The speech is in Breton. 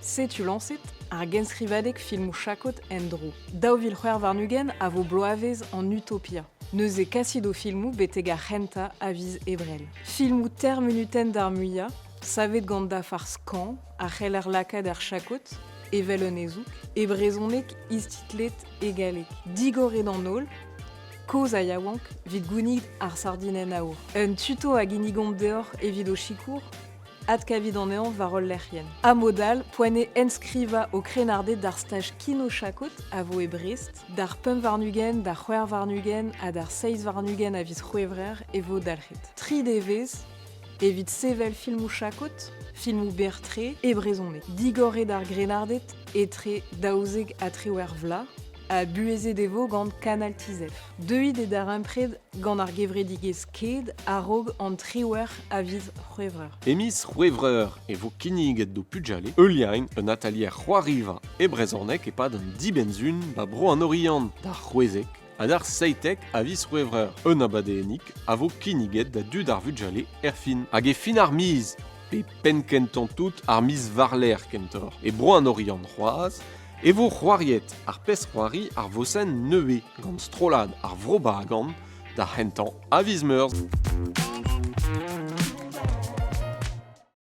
Setu lancet, ar genskrivadek filmou chakot en dro. Daou vil c'hwer varnugen a vo bloavez en utopia. Neuze kasido filmou beteg ar renta a viz ebrel. Filmou termenuten d'ar muia, savet gant da far skan, a c'hell ar lakad ar chakot, evel un ezouk, e brezonek istitlet egalek. Digoret an ol, koz a yaouank, vid gounid ar sardinen aour. Un tuto a ginigont deoc'h evit o chikour, ad kavid an ean varol lerien. A modal, poene enskriva o krenardet d'ar staj kino chakot a vo e Brest, d'ar pum varnugen, d'ar c'hwer varnugen a d'ar seiz varnugen a viz c'hwevrer e vo dalc'het. Tri devez, evit sevel filmou chakot, filmou bertre e brezonek. Digore d'ar grenardet etre daouzeg a trewer vla, a bueze devo gant kanal tizef. Deuit e dar impred gant ar gevredigez ket a rog an trewer a viz c'hwevrer. Emis c'hwevreur e vo kiniget do pujale, euliain un atelier c'hoariva e brezhornek e pad un dibenzun ba bro an oriant d'ar c'hwezek a d'ar seitek a viz c'hwevreur. Un abadeenik a vo kiniget da dud ar vujale fin. Hag e fin ar miz, pe pen kenton tout ar miz varler kentor. E bro an oriant c'hoaz, e vo c'hoariet ar pes c'hoari ar vosen neue gant strolad ar vrobagant da hentan a viz meurs.